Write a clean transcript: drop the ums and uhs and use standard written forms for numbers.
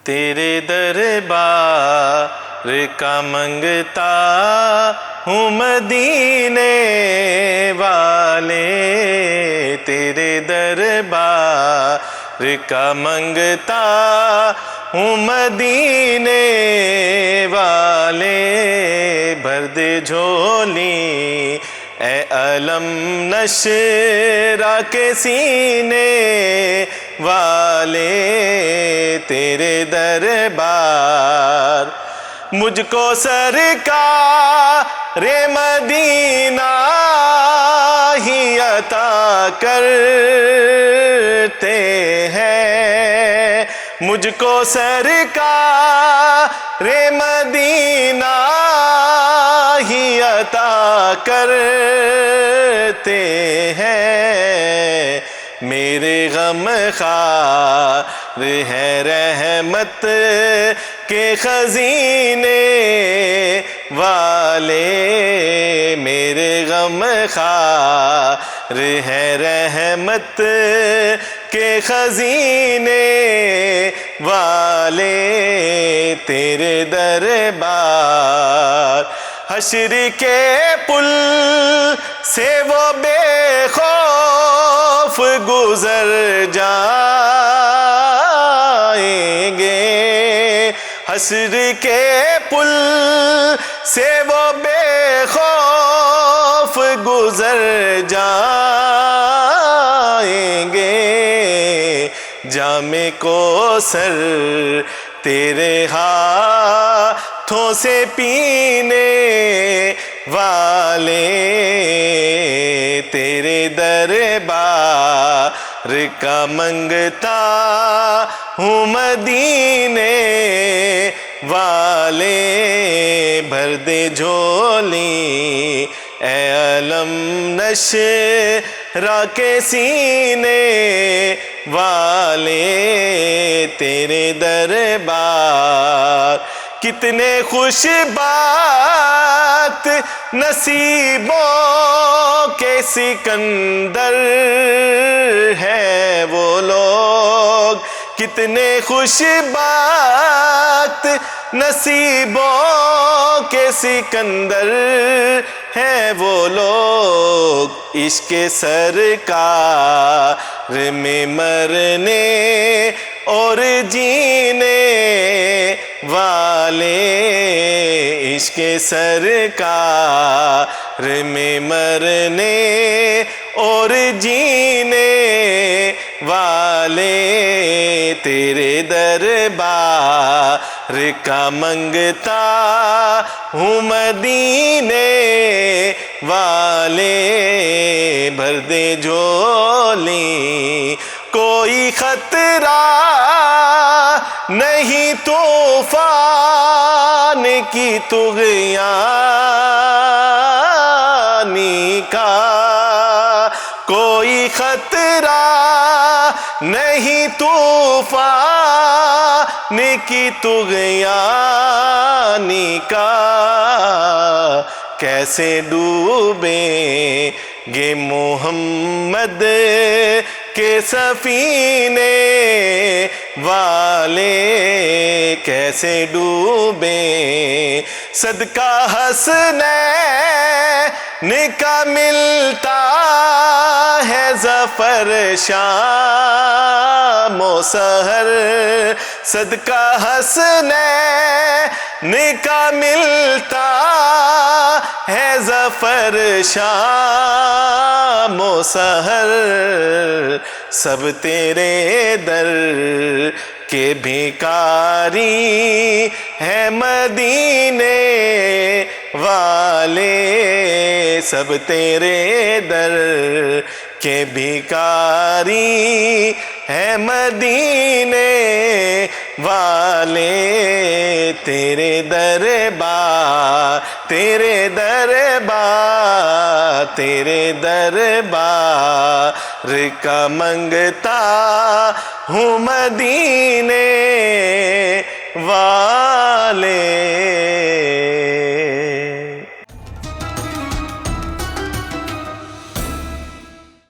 تیرے دربار کا منگتا ہوں مدینے والے، تیرے دربار کا منگتا ہوں مدینے والے، بھر دے جھولی اے علم نشرہ کے سینے والے، تیرے دربار مجھ کو سرکار مدینہ ہی عطا کرتے ہیں، مجھ کو سرکار مدینہ ہی عطا کرتے ہیں، میرے غم خار ہے رحمت کے خزینے والے، میرے غم خار ہے رحمت کے خزینے والے، تیرے دربار حشر کے پل سے وہ بے خوف گزر جائیں گے، حشر کے پل سے وہ بے خوف گزر جائیں گے، جام کوثر تیرے ہاتھوں سے پینے والے، تیرے دربار کا منگتا ہوں مدینے والے، بھر دے جھولی اے علم نشرہ کے سینے والے، تیرے دربار کتنے خوش بات نصیبوں کے سکندر ہے وہ لوگ، کتنے خوش بات نصیبوں کے سکندر ہیں وہ لوگ، عشق سرکار میں مرنے اور جینے والے، عشق سرکار میں مرنے اور جینے والے، تیرے دربار کا منگتا ہوں مدینے والے، بھر دے جھولی کوئی خطرہ نہیں طوفان کی طغیانی کا، کوئی خطرہ نہیں طوفان کی طغیانی کا، کیسے ڈوبیں گے محمد کے سفینے والے، کیسے ڈوبیں صدقہ حسنین کا ملتا ہے ظفر شام و سحر، صدقہ حسنین کا ملتا ہے ظفر شام و سحر، سب تیرے در کے بھکاری ہے مدینے والے، سب تیرے در کے بھکاری ہے مدینے والے، تیرے دربار تیرے دربار تیرے دربار کا منگتا ہوں مدینے والے۔